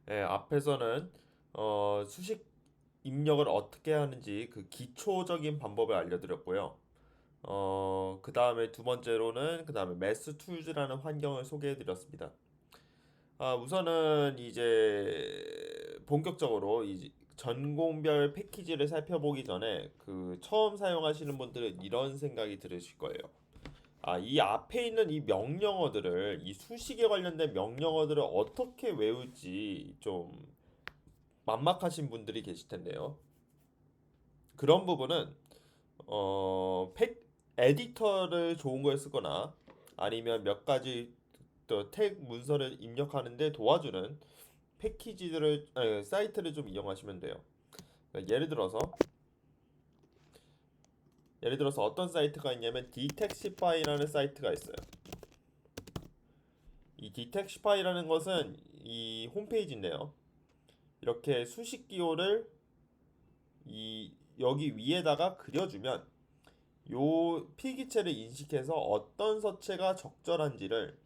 앞에서는 수식 입력을 어떻게 하는지 그 기초적인 방법을 알려드렸고요. 그 다음에 두 번째로는 그 다음에 매스 툴즈라는 환경을 소개해드렸습니다. 우선은 이제 본격적으로 이 전공별 패키지를 살펴보기 전에 그 처음 사용하시는 분들은 이런 생각이 들으실 거예요. 이 앞에 있는 이 명령어들을 이 수식에 관련된 명령어들을 어떻게 외울지 좀 막막하신 분들이 계실 텐데요. 그런 부분은 에디터를 좋은 걸 쓰거나 아니면 몇 가지 또 태그 문서를 입력하는데 도와주는 사이트를 좀 이용하시면 돼요. 그러니까 예를 들어서 어떤 사이트가 있냐면 디텍시파이라는 사이트가 있어요. 이 디텍시파이라는 것은 이 홈페이지인데요. 이렇게 수식 기호를 이 여기 위에다가 그려주면 요 필기체를 인식해서 어떤 서체가 적절한지를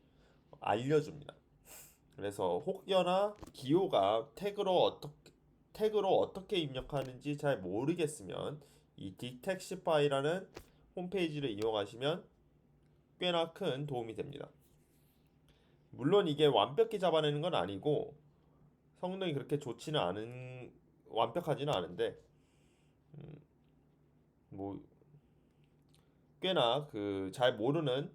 알려줍니다. 그래서 혹여나 기호가 태그로 어떻게 입력하는지 잘 모르겠으면 이 디텍시파이라는 홈페이지를 이용하시면 꽤나 큰 도움이 됩니다. 물론 이게 완벽히 잡아내는 건 아니고 성능이 그렇게 좋지는 않은 완벽하지는 않은데 뭐 꽤나 그 잘 모르는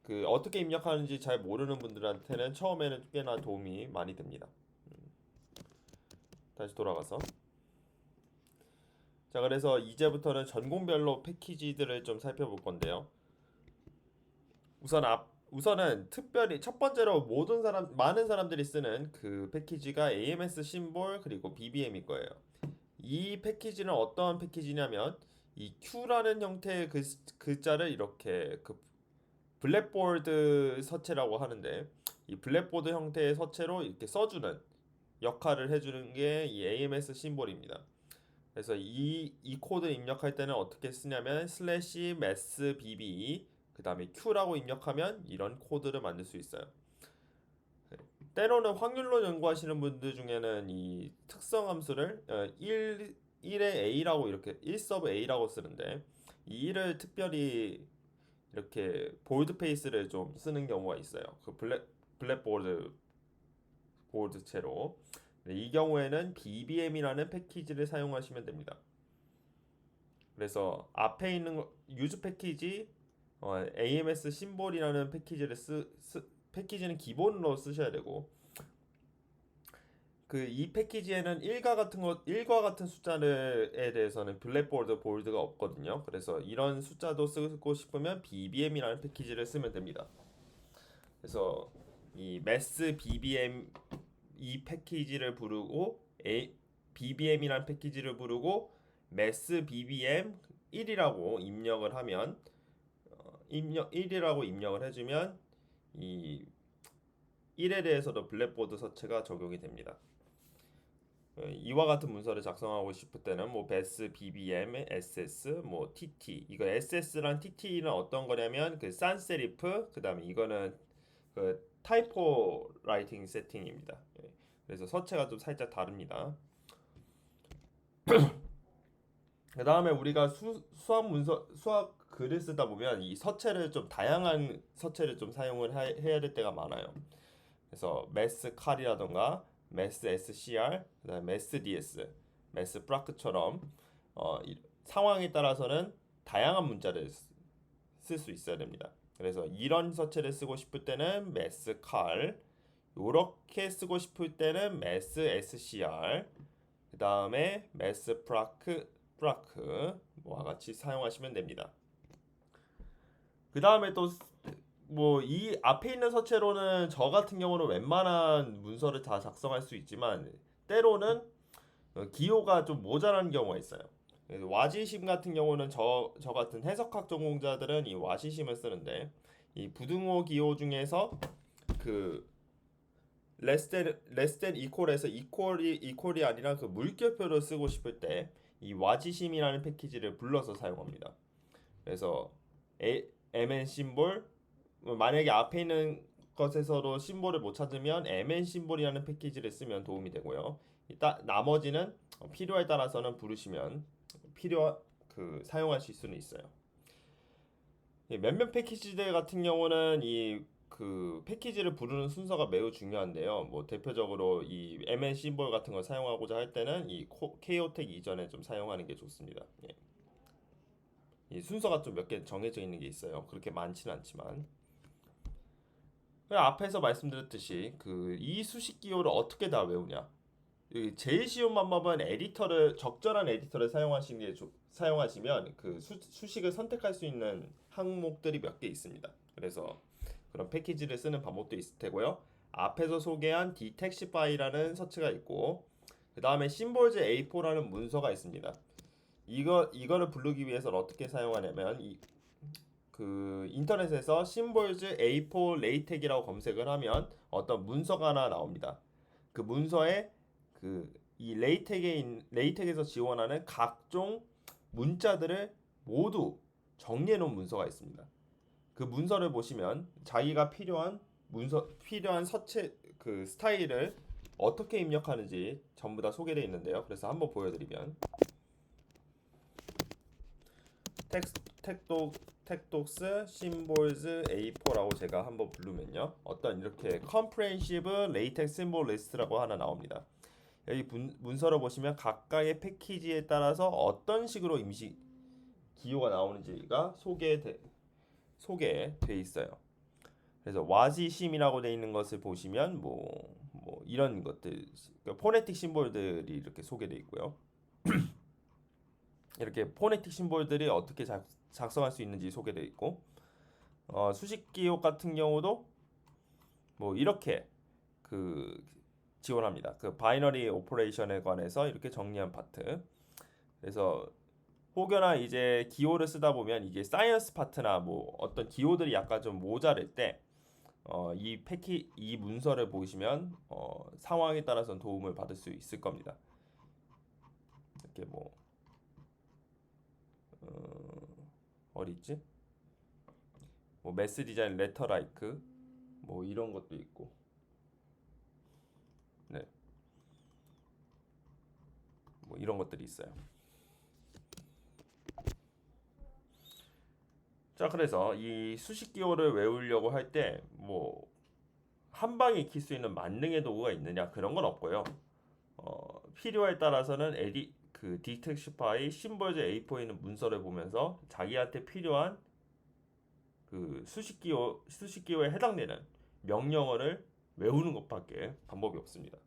그 어떻게 입력하는지 잘 모르는 분들한테는 처음에는 꽤나 도움이 많이 됩니다. 다시 돌아가서 자, 그래서 이제부터는 전공별로 패키지들을 좀 살펴볼 건데요. 우선은 특별히 첫 번째로 많은 사람들이 쓰는 그 패키지가 AMS 심볼 그리고 BBM일 거예요. 이 패키지는 어떤 패키지냐면 이 Q라는 형태의 글자를 이렇게 그 블랙보드 서체라고 하는데 이 블랙보드 형태의 서체로 이렇게 써주는 역할을 해주는 게 이 AMS 심볼입니다. 그래서 이 코드 입력할 때는 어떻게 쓰냐면 슬래시 mass bb 그 다음에 q라고 입력하면 이런 코드를 만들 수 있어요. 때로는 확률로 연구하시는 분들 중에는 이 특성 함수를 1의 a라고 이렇게 1 서브 a라고 쓰는데 이 1을 특별히 이렇게 볼드페이스를 좀 쓰는 경우가 있어요. 그 블랙보드 보드체로. 이 경우에는 BBM이라는 패키지를 사용하시면 됩니다. 그래서 앞에 있는 유즈 패키지 AMS 심볼이라는 패키지는 기본으로 쓰셔야 되고 그 이 패키지에는 1과 같은 숫자에 대해서는 블랙보드 볼드가 없거든요. 그래서 이런 숫자도 쓰고 싶으면 BBM이라는 패키지를 쓰면 됩니다. 그래서 이 mass BBM 이 패키지를 부르고 BBM이라는 패키지를 부르고 mass BBM 1이라고 입력을 하면 1이라고 입력을 해주면 이 1에 대해서도 블랙보드 서체가 적용이 됩니다. 이와 같은 문서를 작성하고 싶을 때는 뭐 bes, bbm, ss, 뭐 tt 이거 ss랑 tt는 어떤 거냐면 그 산세리프 그다음에 이거는 그 타이포 라이팅 세팅입니다. 그래서 서체가 좀 살짝 다릅니다. 그 다음에 우리가 수학 글을 쓰다 보면 이 서체를 좀 다양한 서체를 좀 해야 될 때가 많아요. 그래서 매스 칼이라던가 매스 SCR, 그다음에 매스 DS, 매스 프라크처럼 상황에 따라서는 다양한 문자를 쓸 수 있어야 됩니다. 그래서 이런 서체를 쓰고 싶을 때는 매스 칼, 요렇게 쓰고 싶을 때는 매스 SCR, 그 다음에 매스 프라크와 같이 사용하시면 됩니다. 그 다음에 또 뭐 이 앞에 있는 서체로는 저 같은 경우는 웬만한 문서를 다 작성할 수 있지만 때로는 기호가 좀 모자란 경우가 있어요. 그래서 와지심 같은 경우는 저 같은 해석학 전공자들은 이 와시심을 쓰는데 이 부등호 기호 중에서 그 레스텐 이퀄에서 이퀄이 아니라 그 물결표를 쓰고 싶을 때 이 와지심이라는 패키지를 불러서 사용합니다. 그래서 mn 심볼 만약에 앞에 있는 것에서도 심볼을 못 찾으면 mn 심볼이라는 패키지를 쓰면 도움이 되고요. 나머지는 필요에 따라서는 부르시면 사용하실 수는 있어요. 몇몇 패키지들 같은 경우는 그 패키지를 부르는 순서가 매우 중요한데요. 뭐 대표적으로 이 mn 심볼 같은 걸 사용하고자 할 때는 이 KOTech 이전에 좀 사용하는 게 좋습니다. 예. 이 순서가 좀 몇 개 정해져 있는 게 있어요. 그렇게 많지는 않지만. 앞에서 말씀드렸듯이 이 수식 기호를 어떻게 다 외우냐? 제일 쉬운 방법은 적절한 에디터를 사용하시면 그 수식을 선택할 수 있는 항목들이 몇 개 있습니다. 그래서 그런 패키지를 쓰는 방법도 있을 테고요. 앞에서 소개한 detextby라는 서치가 있고, 그 다음에 symbols A4라는 문서가 있습니다. 이거를 부르기 위해서는 어떻게 사용하냐면 그 인터넷에서 symbols A4 LaTeX이라고 검색을 하면 어떤 문서가 하나 나옵니다. 그 문서에 이 레이텍에서 지원하는 각종 문자들을 모두 정리해 놓은 문서가 있습니다. 그 문서를 보시면 자기가 필요한 스타일을 어떻게 입력하는지 전부 다 소개되어 있는데요. 그래서 한번 보여드리면 텍독스 심볼즈 A4라고 제가 한번 부르면요, 어떤 이렇게 comprehensive latex symbol list라고 하나 나옵니다. 여기 문서를 보시면 각각의 패키지에 따라서 어떤 식으로 임시 기호가 나오는지가 소개돼 있어요. 그래서 와지심이라고 되어 있는 것을 보시면 뭐 이런 것들, 포네틱 심볼들이 이렇게 소개되어 있고요. 이렇게 포네틱 심볼들이 어떻게 작성할 수 있는지 소개되어 있고, 수식 기호 같은 경우도 뭐 이렇게 지원합니다. 그 바이너리 오퍼레이션에 관해서 이렇게 정리한 파트. 그래서 혹여나 이제 기호를 쓰다 보면 이게 사이언스 파트나 뭐 어떤 기호들이 약간 좀 모자랄 때 이 문서를 보시면 상황에 따라서는 도움을 받을 수 있을 겁니다. 이렇게 어디 있지? 뭐 매스 디자인 레터 라이크 뭐 이런 것도 있고. 네. 뭐 이런 것들이 있어요. 자, 그래서 이 수식 기호를 외우려고 할 때 뭐 한 방에 익힐 수 있는 만능의 도구가 있느냐, 그런 건 없고요. 필요에 따라서는 detextby symbols A4에 있는 문서를 보면서 자기한테 필요한 그 수식 기호에 해당되는 명령어를 외우는 것밖에 방법이 없습니다.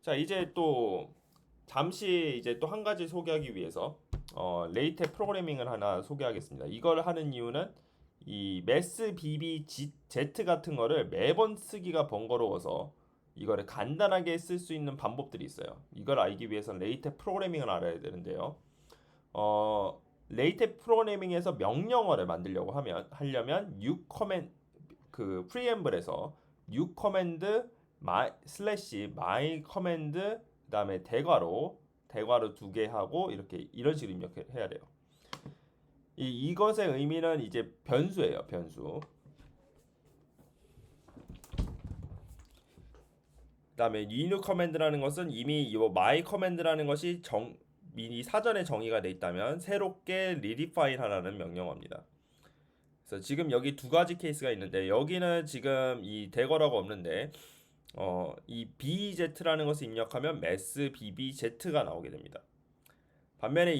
자, 이제 또 잠시 이제 또 한 가지 소개하기 위해서 레이텍 프로그래밍을 하나 소개하겠습니다. 이걸 하는 이유는 이 MES, BB, Z 같은 거를 매번 쓰기가 번거로워서 이거를 간단하게 쓸 수 있는 방법들이 있어요. 이걸 알기 위해서는 레이텍 프로그래밍을 알아야 되는데요. 레이텍 프로그래밍에서 명령어를 만들려고 하려면 그 프리앰블에서 new command /my command 그다음에 대괄호 2개 하고 이런 식으로 입력해야 돼요. 이것의 의미는 이제 변수예요, 변수. 그다음에 new command라는 것은 이미 이 my command라는 것이 미리 사전에 정의가 돼 있다면 새롭게 redefine 하라는 명령어입니다. 그래서 지금 여기 두 가지 케이스가 있는데, 여기는 지금 이 대괄호가 없는데 이 BZ라는 것을 입력하면 MES BBZ가 나오게 됩니다. 반면에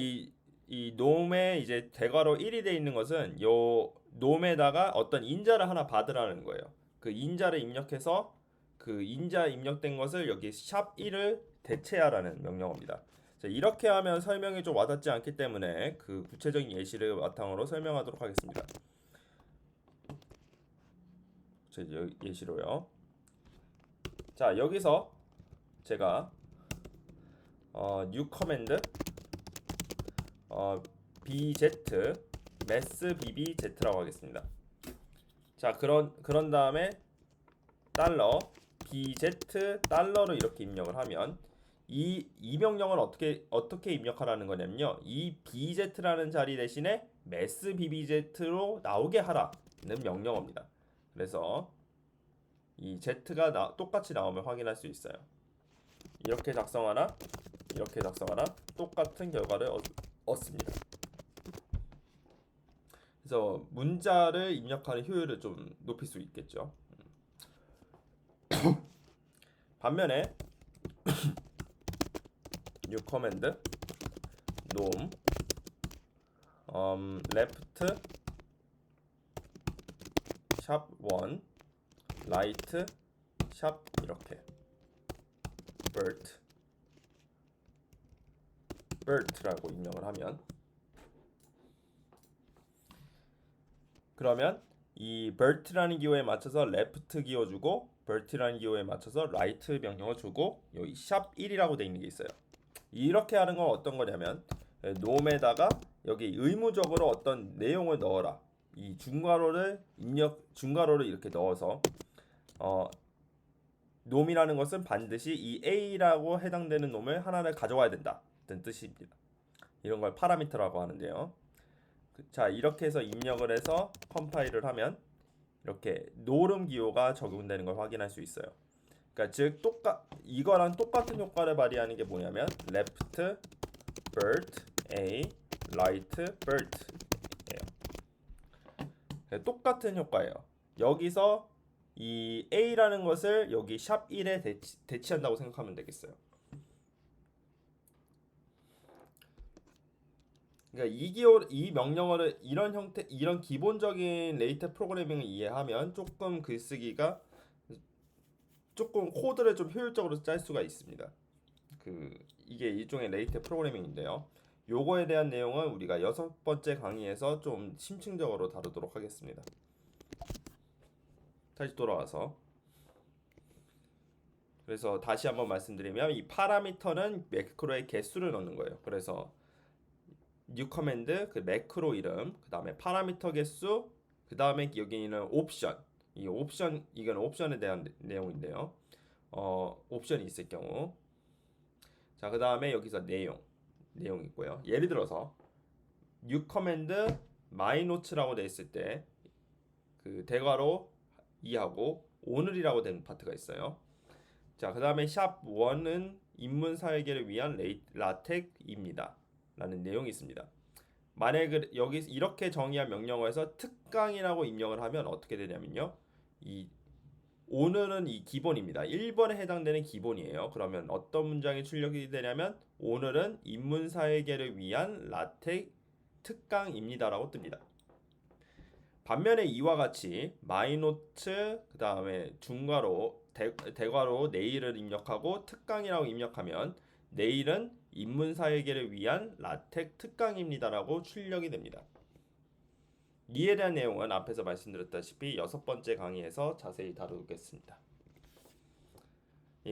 이 놈에 이제 대괄호 1이 되어 있는 것은 요 놈에다가 어떤 인자를 하나 받으라는 거예요. 그 인자를 입력해서 그 인자 입력된 것을 여기 샵 1을 대체하라는 명령어입니다. 자, 이렇게 하면 설명이 좀 와닿지 않기 때문에 그 구체적인 예시를 바탕으로 설명하도록 하겠습니다. 예시로요. 자, 여기서 제가 new command bz MES bbz라고 하겠습니다. 자, 그런 다음에 $bz 달러로 이렇게 입력을 하면 이 명령을 어떻게 입력하라는 거냐면요, 이 bz라는 자리 대신에 MES bbz로 나오게 하라는 명령어입니다. 그래서 이 Z가 똑같이 나오면 확인할 수 있어요. 이렇게 작성하나 이렇게 작성하나 똑같은 결과를 얻습니다. 그래서 문자를 입력하는 효율을 좀 높일 수 있겠죠. 반면에 new command 놈 left 샵 1 right 샵 이렇게 BERT라고 입력을 하면 그러면 이 BERT라는 기호에 맞춰서 left 기호 주고 BERT라는 기호에 맞춰서 right 명령을 주고 여기 샵 1이라고 돼 있는 게 있어요. 이렇게 하는 건 어떤 거냐면 놈에다가 여기 의무적으로 어떤 내용을 넣어라. 이 중괄호를 이렇게 넣어서 놈이라는 것은 반드시 이 A라고 해당되는 놈을 하나를 가져와야 된다. 는 뜻입니다. 이런 걸 파라미터라고 하는데요. 자, 이렇게 해서 입력을 해서 컴파일을 하면 이렇게 노름 기호가 적용되는 걸 확인할 수 있어요. 그러니까 즉 이거랑 똑같은 효과를 발휘하는 게 뭐냐면 left BERT A right BERT 예요. 똑같은 효과예요. 여기서 이 A라는 것을 여기 샵 1에 대치한다고 생각하면 되겠어요. 그러니까 이 명령어를 이런 기본적인 레이트 프로그래밍을 이해하면 조금 글쓰기가 조금 코드를 좀 효율적으로 짤 수가 있습니다. 이게 일종의 레이트 프로그래밍인데요. 요거에 대한 내용은 우리가 6번째 강의에서 좀 심층적으로 다루도록 하겠습니다. 다시 돌아와서 그래서 다시 한번 말씀드리면 이 파라미터는 매크로의 개수를 넣는 거예요. 그래서 new command 그 매크로 이름, 그 다음에 파라미터 개수, 그 다음에 여기 있는 옵션. 이건 옵션에 대한 내용인데요. 옵션이 있을 경우, 자, 그 다음에 여기서 내용 있고요. 예를 들어서 new command my notes라고 돼 있을 때 그 대괄호 2하고 오늘이라고 된 파트가 있어요. 자, 그 다음에 샵 1은 인문 사회계를 위한 라텍입니다. 라는 내용이 있습니다. 만약에 여기 이렇게 정의한 명령어에서 특강이라고 입력을 하면 어떻게 되냐면요. 이 오늘은 이 기본입니다. 1번에 해당되는 기본이에요. 그러면 어떤 문장이 출력이 되냐면 오늘은 인문사회계를 위한 라텍 특강입니다라고 뜹니다. 반면에 이와 같이 마이노트 그 다음에 중괄호 대괄호 내일을 입력하고 특강이라고 입력하면 내일은 인문사회계를 위한 라텍 특강입니다라고 출력이 됩니다. 이에 대한 내용은 앞에서 말씀드렸다시피 6번째 강의에서 자세히 다루겠습니다.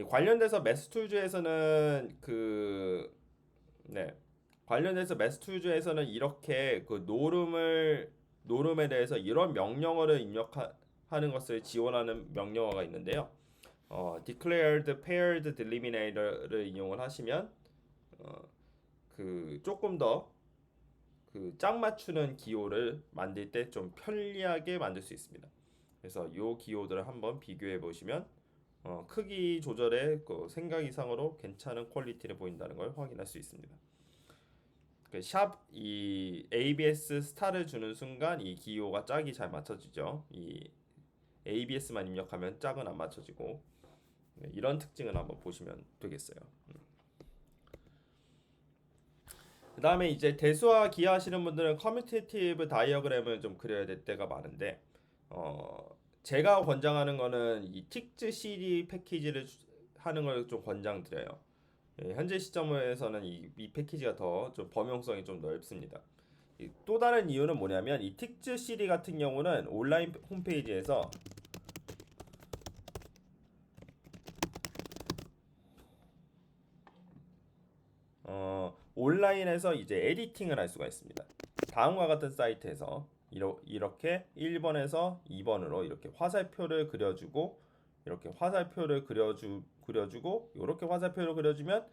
관련돼서 매스툴즈에서는 관련돼서 매스툴즈에서는 이렇게 그 노름에 대해서 이런 명령어를 입력하는 것을 지원하는 명령어가 있는데요. declared paired delimiter를 이용을 하시면 조금 더 짝 맞추는 기호를 만들 때 좀 편리하게 만들 수 있습니다. 그래서 이 기호들을 한번 비교해 보시면 크기 조절에 생각 이상으로 괜찮은 퀄리티를 보인다는 걸 확인할 수 있습니다. 이 ABS 스타를 주는 순간 이 기호가 짝이 잘 맞춰지죠. 이 ABS만 입력하면 짝은 안 맞춰지고 이런 특징을 한번 보시면 되겠어요. 그 다음에 이제 대수와 기하하시는 분들은 커뮤테이티브 다이어그램을 좀 그려야 될 때가 많은데 제가 권장하는 거는 이 틱즈 CD 패키지를 하는 걸 좀 권장드려요. 현재 시점에서는 이 패키지가 더 좀 범용성이 좀 넓습니다. 또 다른 이유는 뭐냐면 이 틱즈 CD 같은 경우는 온라인 홈페이지에서 온라인에서 이제 에디팅을 할 수가 있습니다. 다음과 같은 사이트에서 이렇게 1번에서 2번으로 이렇게 화살표를 그려주고 이렇게 화살표를 그려주고 이렇게 화살표를 그려주면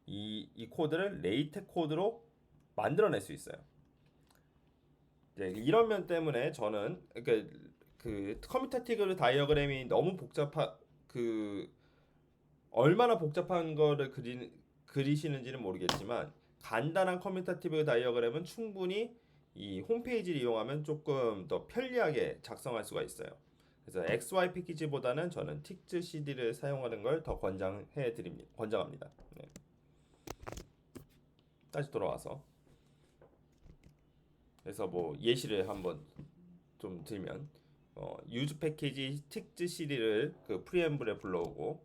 이 코드를 레이텍 코드로 만들어낼 수 있어요. 이런 면 때문에 저는 그 커뮤테이티브 다이어그램이 너무 그 얼마나 복잡한 거를 그리시는지는 모르겠지만 간단한 커뮤테이티브 다이어그램은 충분히 이 홈페이지를 이용하면 조금 더 편리하게 작성할 수가 있어요. 그래서 XY 패키지보다는 저는 틱즈 CD를 사용하는 걸 더 권장합니다. 네. 다시 돌아와서 그래서 뭐 예시를 한번 좀 들면 유즈 패키지 틱즈 CD를 그 프리앰블에 불러오고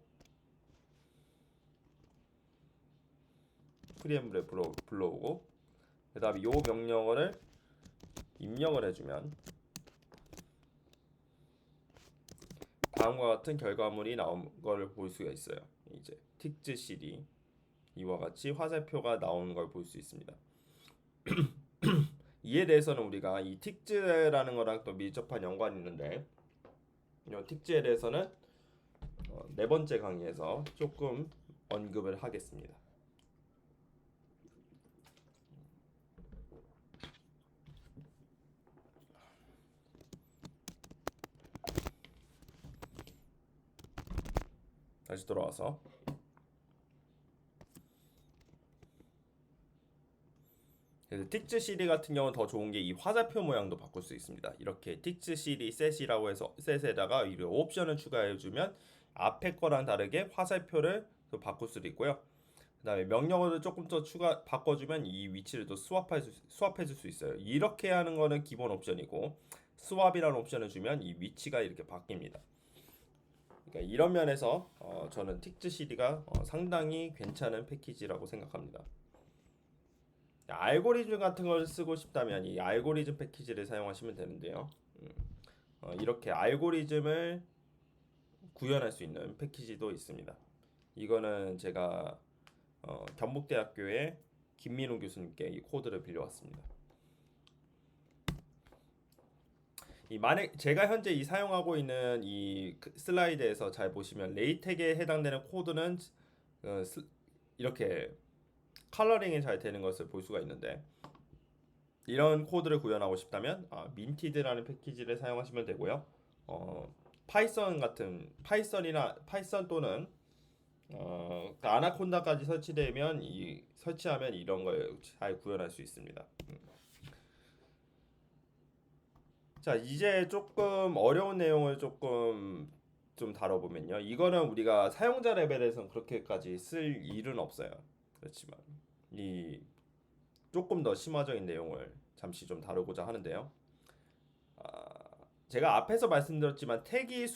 그다음에 요 명령어를 입력을 해주면 다음과 같은 결과물이 나온 걸 볼 수가 있어요. 이제 틱즈 CD 이와 같이 화살표가 나오는 걸 볼 수 있습니다. 이에 대해서는 우리가 이 틱즈라는 거랑 또 밀접한 연관이 있는데 이 틱즈에 대해서는 네 번째 강의에서 조금 언급을 하겠습니다. 다시 돌아와서 그래서 틱즈 CD 같은 경우는 더 좋은 게 이 화살표 모양도 바꿀 수 있습니다. 이렇게 틱즈 CD 셋이라고 해서 셋에다가 이 옵션을 추가해주면 앞에 거랑 다르게 화살표를 또 바꿀 수도 있고요. 그다음에 명령어를 조금 더 바꿔주면 이 위치를 또 스왑해줄 수 있어요. 이렇게 하는 거는 기본 옵션이고 스왑이라는 옵션을 주면 이 위치가 이렇게 바뀝니다. 그러니까 이런 면에서 저는 틱즈 CD가 상당히 괜찮은 패키지라고 생각합니다. 알고리즘 같은 걸 쓰고 싶다면 이 알고리즘 패키지를 사용하시면 되는데요. 이렇게 알고리즘을 구현할 수 있는 패키지도 있습니다. 이거는 제가 경북대학교의 김민우 교수님께 이 코드를 빌려왔습니다. 만약 제가 현재 이 사용하고 있는 이 슬라이드에서 잘 보시면 레이텍에 해당되는 코드는 이렇게 컬러링이 잘 되는 것을 볼 수가 있는데 이런 코드를 구현하고 싶다면 민티드라는 패키지를 사용하시면 되고요. 파이썬 또는 아나콘다까지 설치하면 이런 걸 잘 구현할 수 있습니다. 자, 이제 조금 어려운 내용을 조금 좀 다뤄보면요. 이거는 우리가 사용자 레벨에선 그렇게까지 쓸 일은 없어요. 그렇지만 이 조금 더 심화적인 내용을 잠시 좀 다루고자 하는데요. 제가 앞에서 말씀드렸지만 태기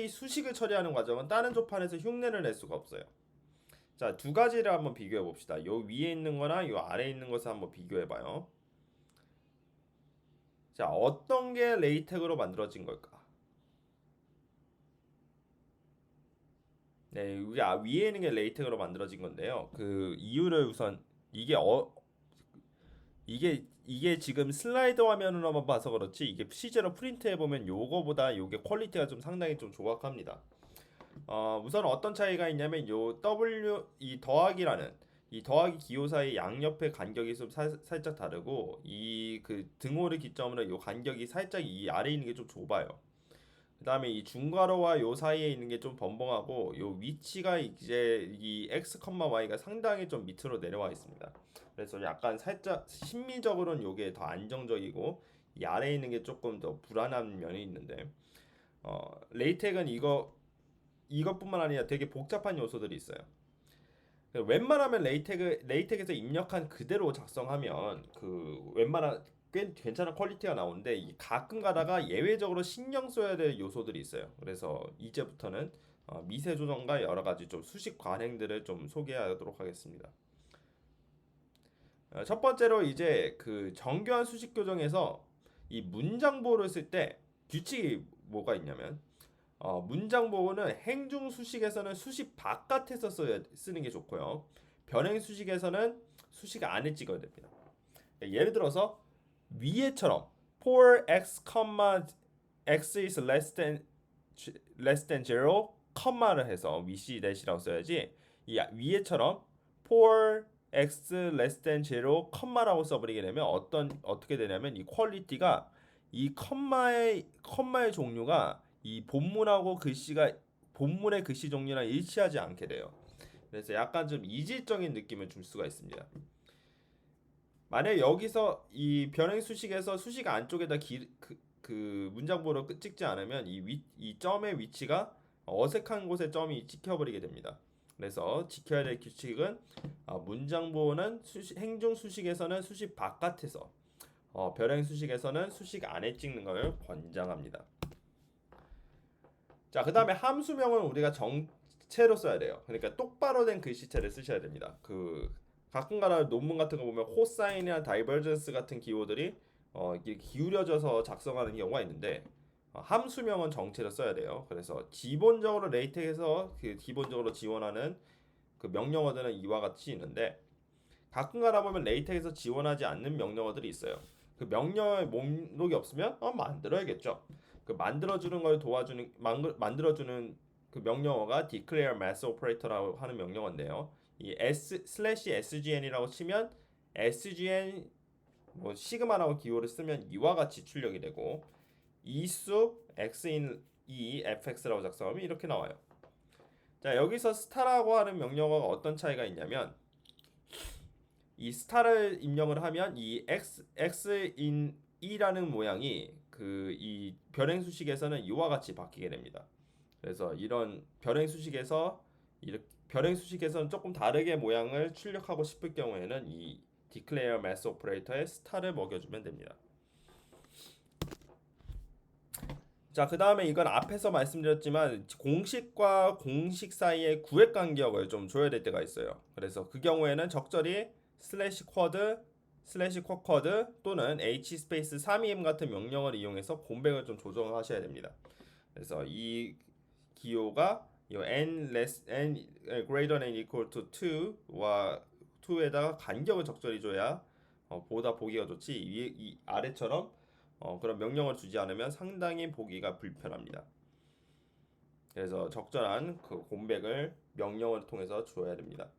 수식을 처리하는 과정은 다른 조판에서 흉내를 낼 수가 없어요. 자, 두 가지를 한번 비교해 봅시다. 요 위에 있는 거나 요 아래에 있는 것을 한번 비교해 봐요. 자, 어떤 게 레이텍으로 만들어진 걸까? 네, 여기 위에 있는 게 레이텍으로 만들어진 건데요. 그 이유를 우선 이게 지금 슬라이드 화면으로만 봐서 그렇지 이게 실제로 프린트해 보면 요거보다 요게 퀄리티가 좀 상당히 좀 조악합니다. 우선 어떤 차이가 있냐면 이 더하기 기호 사이 양옆의 간격이 좀 살짝 다르고 이 그 등호를 기점으로 요 간격이 살짝 이 아래에 있는 게 좀 좁아요. 그다음에 이 중괄호와 요 사이에 있는 게 좀 번벙하고 요 위치가 이제 이 x, y가 상당히 좀 밑으로 내려와 있습니다. 그래서 약간 살짝 심미적으로는 요게 더 안정적이고 이 아래에 있는 게 조금 더 불안한 면이 있는데 레이텍은 이것뿐만 아니라 되게 복잡한 요소들이 있어요. 웬만하면 레이텍에서 입력한 그대로 작성하면 그 웬만한 꽤 괜찮은 퀄리티가 나오는데 가끔 가다가 예외적으로 신경 써야 될 요소들이 있어요. 그래서 이제부터는 미세 조정과 여러 가지 좀 수식 관행들을 좀 소개하도록 하겠습니다. 첫 번째로 이제 그 정교한 수식 교정에서 이 문장 보호를 쓸 때 규칙이 뭐가 있냐면 문장 보호는 행중 수식에서는 수식 바깥에서 쓰는 게 좋고요. 변행 수식에서는 수식 안에 찍어야 됩니다. 예를 들어서 위에처럼 for x, is less than 0, 컴마를 해서 위시-이라고 써야지 이 위에처럼 for x less than 0, 컴마라고 써버리게 되면 어떻게 되냐면 이 퀄리티가 이 컴마의 종류가 이 본문의 글씨 종류랑 일치하지 않게 돼요. 그래서 약간 좀 이질적인 느낌을 줄 수가 있습니다. 만약 여기서 이 변행 수식에서 수식 안쪽에다 그 문장부로 찍지 않으면 이 점의 위치가 어색한 곳에 점이 찍혀버리게 됩니다. 그래서 지켜야 될 규칙은 문장부호는 행중 수식에서는 수식 바깥에서 별행 수식에서는 수식 안에 찍는 걸 권장합니다. 자, 그 다음에 함수명은 우리가 정체로 써야 돼요. 그러니까 똑바로 된 글씨체를 쓰셔야 됩니다. 가끔가다 논문 같은 거 보면 코사인이나 다이버전스 같은 기호들이 이게 기울여져서 작성하는 경우가 있는데 함수명은 정체로 써야 돼요. 그래서 기본적으로 레이텍에서 기본적으로 지원하는 그 명령어들은 이와 같이 있는데 가끔가다 보면 레이텍에서 지원하지 않는 명령어들이 있어요. 그 명령어의 목록이 없으면 만들어야겠죠. 그 만들어주는 걸 도와주는 만들어주는 그 명령어가 declare mass operator라고 하는 명령어인데요. 이 /sgn이라고 치면 sgn 뭐 시그마라고 기호를 쓰면 이와 같이 출력이 되고 이수 x인 fx라고 작성하면 이렇게 나와요. 자, 여기서 스타라고 하는 명령어가 어떤 차이가 있냐면 이 스타를 입력을 하면 이 x인 e라는 모양이 이 별행 수식에서는 이와 같이 바뀌게 됩니다. 그래서 이런 별행 수식에서는 조금 다르게 모양을 출력하고 싶을 경우에는 이 declare mass operator에 스타를 먹여주면 됩니다. 자, 그 다음에 이건 앞에서 말씀드렸지만 공식과 공식 사이의 구획 간격을 좀 줘야 될 때가 있어요. 그래서 그 경우에는 적절히 /쿼드, /쿼커드 또는 h-3em 같은 명령어를 이용해서 공백을 좀 조정하셔야 됩니다. 그래서 이 기호가 n greater than equal to 2와 2에다가 간격을 적절히 줘야 보다 보기가 좋지 이 아래처럼 그런 명령을 주지 않으면 상당히 보기가 불편합니다. 그래서 적절한 그 공백을 명령을 통해서 줘야 됩니다.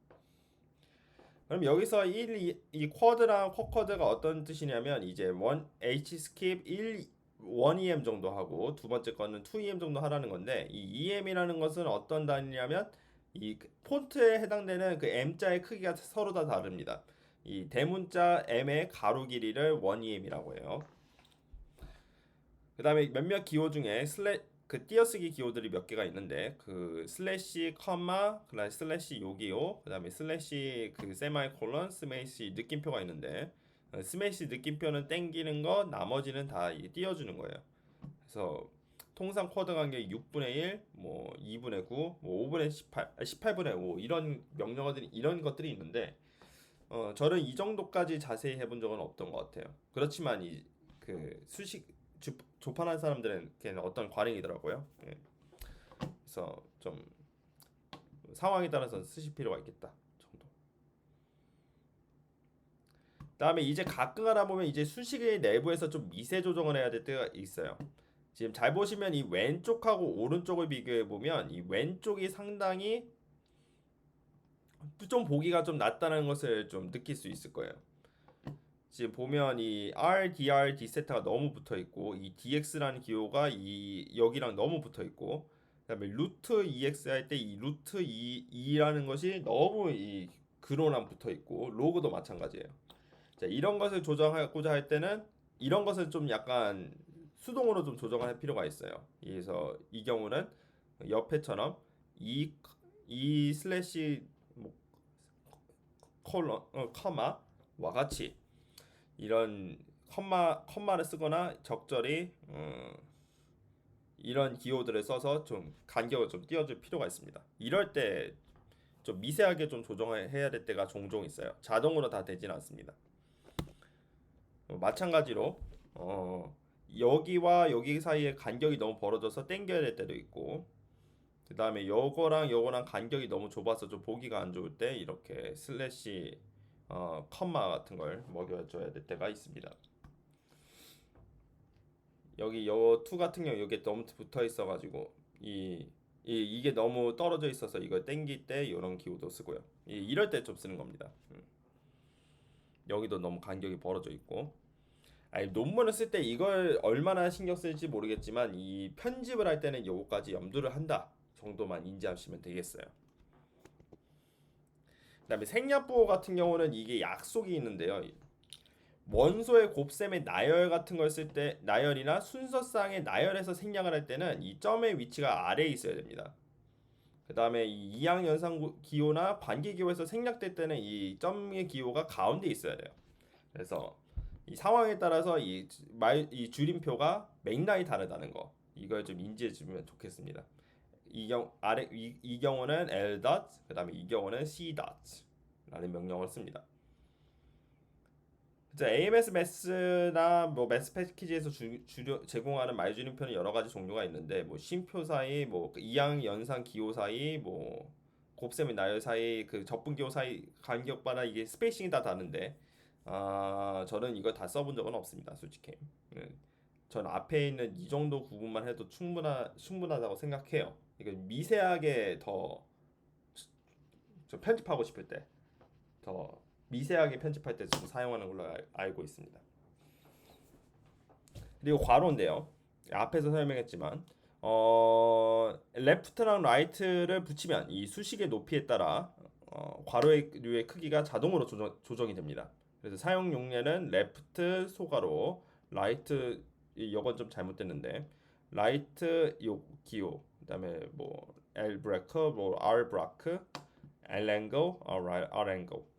그럼 여기서 이 쿼드랑 쿼커드가 어떤 뜻이냐면 이제 hskip 1em 정도 하고 두 번째 거는 2em 정도 하라는 건데 이 em이라는 것은 어떤 단위냐면 이 폰트에 해당되는 그 m자의 크기가 서로 다 다릅니다. 이 대문자 m의 가로 길이를 1em이라고 해요. 그 다음에 몇몇 기호 중에 그 띄어쓰기 기호들이 몇 개가 있는데 그 슬래시 컴마 그다음에 슬래시 요기요 그다음에 슬래시 그 세마이콜론 스매시 느낌표가 있는데 스매시 느낌표는 땡기는 거 나머지는 다 띄워주는 거예요. 그래서 통상 쿼드 간격이 6분의 1, 뭐 2분의 9, 뭐 5분의 18, 18분의 5 이런 명령어들이 이런 것들이 있는데 저는 이 정도까지 자세히 해본 적은 없던 것 같아요. 그렇지만 이 그 조판한 사람들에게는 어떤 관행이더라고요. 예. 그래서 좀 상황에 따라서 쓰실 필요가 있겠다 정도. 다음에 이제 가끔 하다 보면 이제 수식의 내부에서 좀 미세 조정을 해야 될 때가 있어요. 지금 잘 보시면 이 왼쪽하고 오른쪽을 비교해 보면 이 왼쪽이 상당히 좀 보기가 좀 낫다는 것을 좀 느낄 수 있을 거예요. 지금 보면 이 RDR D세타가 너무 붙어 있고 이 DX라는 기호가 여기랑 너무 붙어 있고 그다음에 루트 EX 할 때 이 루트 2라는 것이 너무 이 근호랑 붙어 있고 로그도 마찬가지예요. 자, 이런 것을 조정하고자 할 때는 이런 것을 좀 약간 수동으로 좀 조정할 필요가 있어요. 그래서 이 경우는 옆에처럼 이 슬래시 뭐 콜론 커마와 같이 이런 컴마를 쓰거나 적절히 이런 기호들을 써서 좀 간격을 좀 띄워줄 필요가 있습니다. 이럴 때 좀 미세하게 좀 조정해야 될 때가 종종 있어요. 자동으로 다 되지는 않습니다. 마찬가지로 여기와 여기 사이에 간격이 너무 벌어져서 당겨야 될 때도 있고 그 다음에 요거랑 간격이 너무 좁아서 좀 보기가 안 좋을 때 이렇게 슬래시 컴마 같은 걸 먹여줘야 될 때가 있습니다. 여기 요2 같은 경우 이게 너무 붙어 있어가지고 이게 너무 떨어져 있어서 이걸 땡길 때 이런 기호도 쓰고요. 이럴 때 좀 쓰는 겁니다. 여기도 너무 간격이 벌어져 있고 아니, 논문을 쓸 때 이걸 얼마나 신경 쓸지 모르겠지만 이 편집을 할 때는 요거까지 염두를 한다 정도만 인지하시면 되겠어요. 그다음에 생략부호 같은 경우는 이게 약속이 있는데요. 원소의 곱셈의 나열 같은 걸 쓸 때 나열이나 순서상의 나열에서 생략을 할 때는 이 점의 위치가 아래에 있어야 됩니다. 그 다음에 이 이항 연상 기호나 관계 기호에서 생략될 때는 이 점의 기호가 가운데 있어야 돼요. 그래서 이 상황에 따라서 이 줄임표가 맥락이 다르다는 거 이걸 좀 인지해 주면 좋겠습니다. 이 경우는 L dot 그다음에 이 경우는 C dot라는 명령을 씁니다. AMS 매스나 뭐 매스 패키지에서 제공하는 말줄임표는 여러 가지 종류가 있는데 뭐 쉼표 사이, 뭐 이항 연상 기호 사이, 뭐 곱셈의 나열 사이, 그 접분 기호 사이 간격마다 이게 스페이싱이 다 다른데 저는 이걸 다 써본 적은 없습니다, 솔직히. 전 앞에 있는 이 정도 구분만 해도 충분하다고 생각해요. 이거 미세하게 더 좀 편집하고 싶을 때 더 미세하게 편집할 때 좀 사용하는 걸로 알고 있습니다. 그리고 괄호인데요. 앞에서 설명했지만 left랑 right를 붙이면 이 수식의 높이에 따라 괄호의 류의 크기가 자동으로 조정이 됩니다. 그래서 사용 용례는 left 소괄호, right 이건 좀 잘못됐는데 right 요 기호, 그다음에 뭐 L 브레이크, 뭐 R 브라크, L 앵글, R 앵글.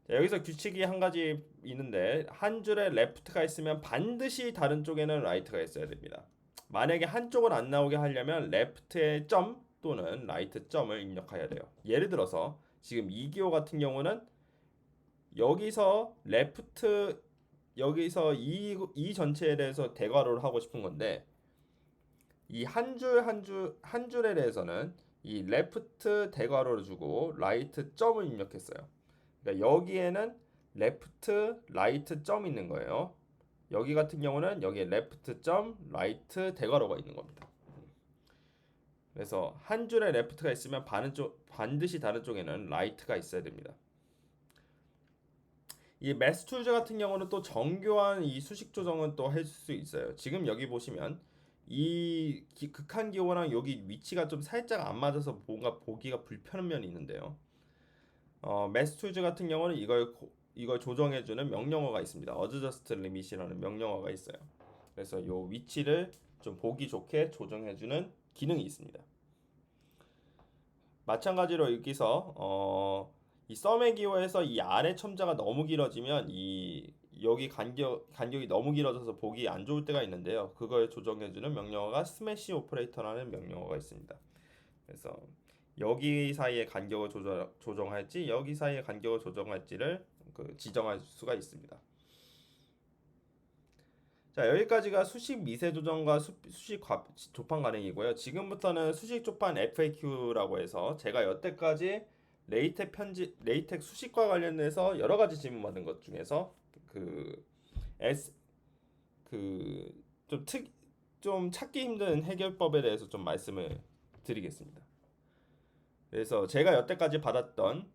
여기서 규칙이 한 가지 있는데 한 줄에 left가 있으면 반드시 다른 쪽에는 right가 있어야 됩니다. 만약에 한쪽을 안 나오게 하려면 left의 점 또는 right 점을 입력해야 돼요. 예를 들어서 지금 이 기호 같은 경우는 여기서 left 여기서 이 전체에 대해서 대괄호를 하고 싶은 건데 이 한 줄에 대해서는 이 left 대괄호를 주고 right 점을 입력했어요. 그러니까 여기에는 left, right 점 있는 거예요. 여기 같은 경우는 여기에 left 점, right 대괄호가 있는 겁니다. 그래서 한 줄에 left가 있으면 반드시 다른 쪽에는 right가 있어야 됩니다. 이 매스툴즈 같은 경우는 또 정교한 이 수식 조정은 또 할 수 있어요. 지금 여기 보시면 이 극한 기호랑 여기 위치가 좀 살짝 안 맞아서 뭔가 보기가 불편한 면이 있는데요. 매스툴즈 같은 경우는 이걸 조정해주는 명령어가 있습니다. adjust limit이라는 명령어가 있어요. 그래서 이 위치를 좀 보기 좋게 조정해주는 기능이 있습니다. 마찬가지로 여기서 이 썸의 기호에서 이 아래 첨자가 너무 길어지면 여기 간격이 너무 길어져서 보기 안 좋을 때가 있는데요. 그걸 조정해주는 명령어가 스매시 오퍼레이터라는 명령어가 있습니다. 그래서 여기 사이의 간격을 조정할지 여기 사이의 간격을 조정할지를 지정할 수가 있습니다. 자, 여기까지가 수식 미세 조정과 수식 조판 가능이고요. 지금부터는 수식 조판 FAQ라고 해서 제가 여태까지 레이텍 수식과 관련해서 여러 가지 질문 받은 것 중에서 좀 찾기 힘든 해결법에 대해서 좀 말씀을 드리겠습니다. 그래서 제가 여태까지 받았던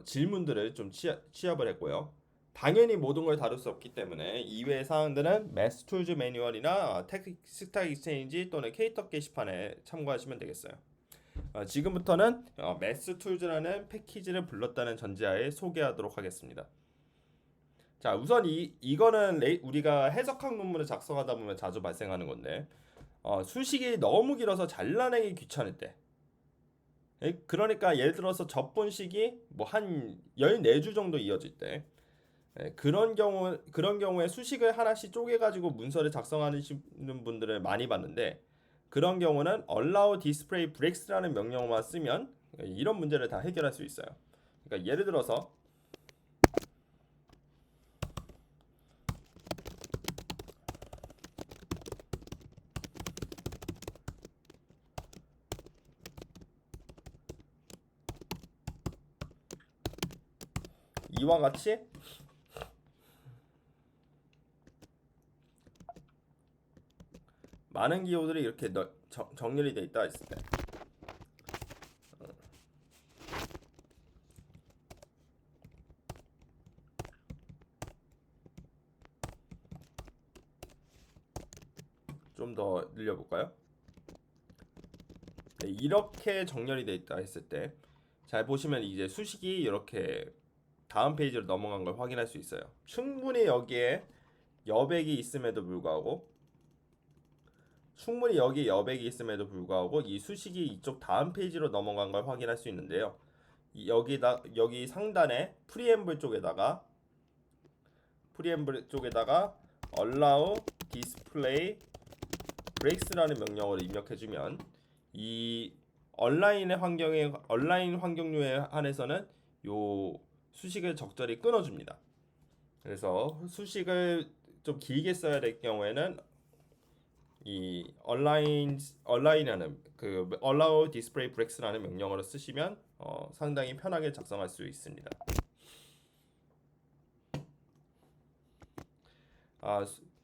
질문들을 좀 취합을 했고요. 당연히 모든 걸 다룰 수 없기 때문에 이외의 사항들은 매스툴즈 매뉴얼이나 스탁 익스체인지 또는 케이터 게시판에 참고하시면 되겠어요. 지금부터는 매스툴즈라는 패키지를 불렀다는 전제하에 소개하도록 하겠습니다. 자, 우선 이거는 우리가 해석학 논문을 작성하다 보면 자주 발생하는 건데 수식이 너무 길어서 잘라내기 귀찮을 때, 그러니까 예를 들어서 접분식이 뭐 한 14줄 정도 이어질 때, 그런 경우에 수식을 하나씩 쪼개가지고 문서를 작성하는 분들을 많이 봤는데, 그런 경우는 allow display breaks라는 명령어만 쓰면 이런 문제를 다 해결할 수 있어요. 그러니까 예를 들어서 이와 같이 많은 기호들이 이렇게 정렬이 돼 있다 했을 때, 더 늘려볼까요? 네, 이렇게 정렬이 되어 있다 했을 때 잘 보시면 이제 수식이 이렇게 다음 페이지로 넘어간 걸 확인할 수 있어요. 충분히 여기에 여백이 있음에도 불구하고 이 수식이 이쪽 다음 페이지로 넘어간 걸 확인할 수 있는데요. 여기 상단에 프리앰블 쪽에다가 allow display breaks라는 명령어를 입력해주면 이 온라인 환경류에 한해서는 요 수식을 적절히 끊어줍니다. 그래서 수식을 좀 길게 써야 될 경우에는 이 online이라는 그 allow display breaks라는 명령어를 쓰시면 상당히 편하게 작성할 수 있습니다.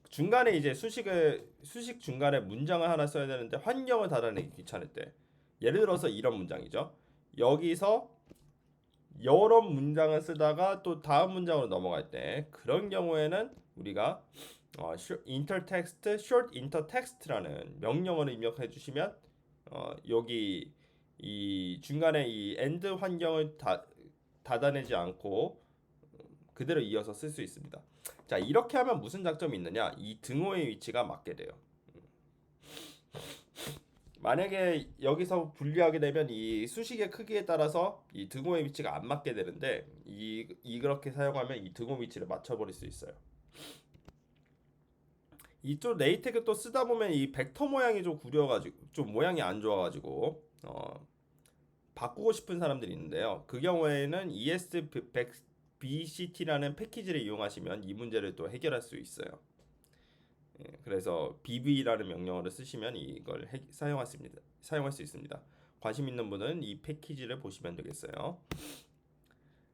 중간에 이제 수식 중간에 문장을 하나 써야 되는데 환경을 닫아내기 귀찮을 때, 예를 들어서 이런 문장이죠. 여기서 여러 문장을 쓰다가 또 다음 문장으로 넘어갈 때, 그런 경우에는 우리가 short intertext라는 명령어를 입력해 주시면 여기 이 중간에 이 end 환경을 닫아내지 않고 그대로 이어서 쓸 수 있습니다. 자, 이렇게 하면 무슨 장점이 있느냐? 이 등호의 위치가 맞게 돼요. 만약에 여기서 분리하게 되면 이 수식의 크기에 따라서 이 등호의 위치가 안 맞게 되는데 그렇게 사용하면 이 등호 위치를 맞춰버릴 수 있어요. 이쪽 레이텍을 또 쓰다 보면 이 벡터 모양이 좀 구려가지고 좀 모양이 안 좋아가지고 바꾸고 싶은 사람들이 있는데요. 그 경우에는 ESBCT라는 패키지를 이용하시면 이 문제를 또 해결할 수 있어요. 그래서 BV라는 명령어를 쓰시면 이걸 사용할 수 있습니다. 관심 있는 분은 이 패키지를 보시면 되겠어요.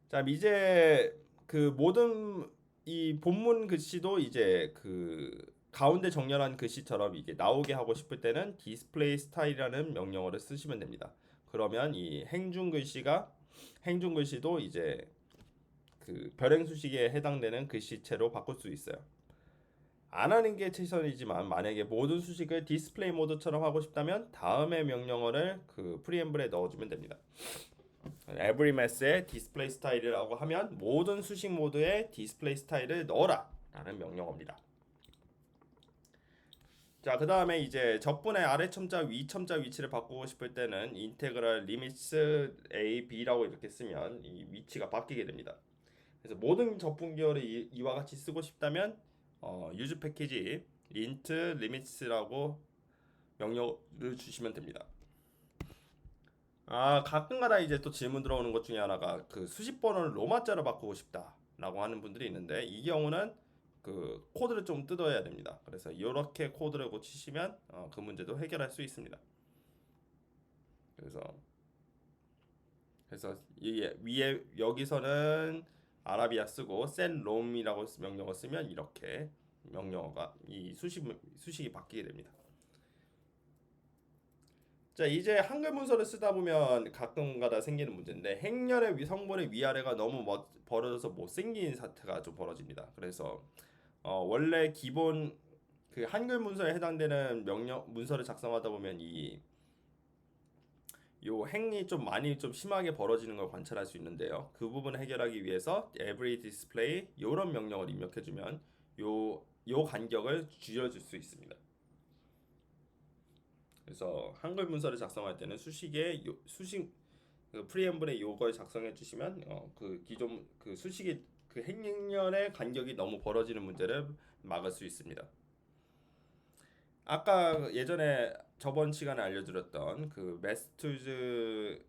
자, 이제 그 모든 이 본문 글씨도 이제 그 가운데 정렬한 글씨처럼 이게 나오게 하고 싶을 때는 디스플레이 스타일이라는 명령어를 쓰시면 됩니다. 그러면 이 행중 글씨도 이제 그 별행 수식에 해당되는 글씨체로 바꿀 수 있어요. 안 하는 게 최선이지만 만약에 모든 수식을 디스플레이 모드처럼 하고 싶다면 다음의 명령어를 그 프리앰블에 넣어주면 됩니다. every mass의 디스플레이 스타일이라고 하면 모든 수식 모드에 디스플레이 스타일을 넣어라 라는 명령어입니다. 자, 그 다음에 이제 적분의 아래 첨자 위 첨자 위치를 바꾸고 싶을 때는 인테그랄 리미츠 a b라고 이렇게 쓰면 이 위치가 바뀌게 됩니다. 그래서 모든 적분 계열을 이와 같이 쓰고 싶다면 유즈 패키지 int limits라고 명령을 주시면 됩니다. 가끔가다 이제 또 질문 들어오는 것 중에 하나가 그 수식 번호를 로마자로 바꾸고 싶다라고 하는 분들이 있는데, 이 경우는 그 코드를 좀 뜯어야 됩니다. 그래서 이렇게 코드를 고치시면 그 문제도 해결할 수 있습니다. 그래서 위에 여기서는 아라비아 쓰고 셀롬이라고 명령어 쓰면 이렇게 명령어가 이 수식이 바뀌게 됩니다. 자, 이제 한글 문서를 쓰다 보면 가끔가다 생기는 문제인데 행렬의 성분의 위아래가 너무 벌어져서 못생긴 사태가 좀 벌어집니다. 그래서 원래 기본 그 한글 문서에 해당되는 문서를 작성하다 보면 요 행이 좀 많이 좀 심하게 벌어지는 걸 관찰할 수 있는데요. 그 부분을 해결하기 위해서 every display 이런 명령을 입력해주면 요 간격을 줄여줄 수 있습니다. 그래서 한글 문서를 작성할 때는 수식 그 프리앰블에 요걸 작성해 주시면 그 기존 그 수식이 그 행렬의 간격이 너무 벌어지는 문제를 막을 수 있습니다. 아까 예전에 저번 시간에 알려드렸던 그 메스투즈의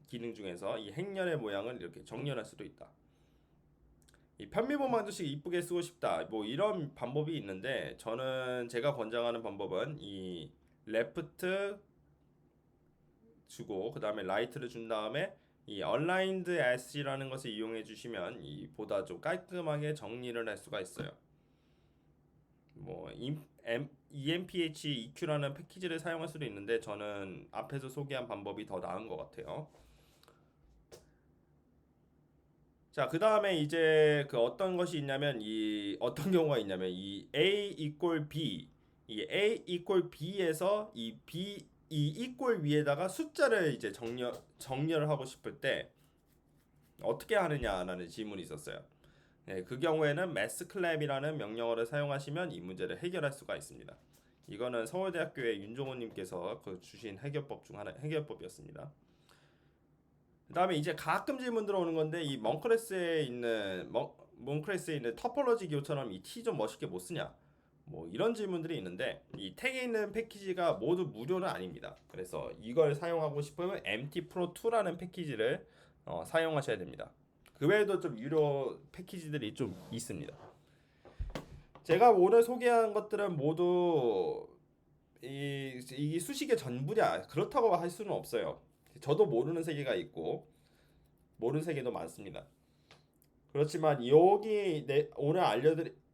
기능 중에서 이 행렬의 모양을 이렇게 정렬할 수도 있다. 이 편미본 방정식 이쁘게 쓰고 싶다. 뭐 이런 방법이 있는데 제가 권장하는 방법은 이 레프트 주고 그 다음에 라이트를 준 다음에 이 aligned as라는 것을 이용해 주시면 이 보다 좀 깔끔하게 정리를 할 수가 있어요. 뭐 EMPH EQ라는 패키지를 사용할 수도 있는데 저는 앞에서 소개한 방법이 더 나은 것 같아요. 자, 그 다음에 이제 그 어떤 경우가 있냐면 이 A equal B 이 A equal B에서 이 equal 위에다가 숫자를 이제 정렬을 하고 싶을 때 어떻게 하느냐라는 질문이 있었어요. 네, 그 경우에는 mathclab이라는 명령어를 사용하시면 이 문제를 해결할 수가 있습니다. 이거는 서울대학교의 윤종호님께서 그 주신 해결법 중 하나 해결법이었습니다. 그다음에 이제 가끔 질문 들어오는 건데 이 몽크레스에 있는 터폴로지 기호처럼 이 T 좀 멋있게 못 쓰냐? 뭐 이런 질문들이 있는데 이 택에 있는 패키지가 모두 무료는 아닙니다. 그래서 이걸 사용하고 싶으면 MT Pro 2라는 패키지를 사용하셔야 됩니다. 그 외에도 좀 유료 패키지들이 좀 있습니다. 제가 오늘 소개한 것들은 모두 이 수식의 전부냐 그렇다고 할 수는 없어요. 저도 모르는 세계가 있고 모르는 세계도 많습니다. 그렇지만 여기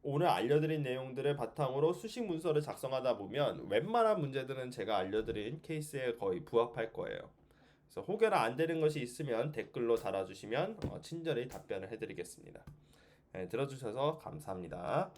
오늘 알려드린 내용들을 바탕으로 수식 문서를 작성하다 보면 웬만한 문제들은 제가 알려드린 케이스에 거의 부합할 거예요. 그래서 혹여나 안 되는 것이 있으면 댓글로 달아주시면 친절히 답변을 해드리겠습니다. 네, 들어주셔서 감사합니다.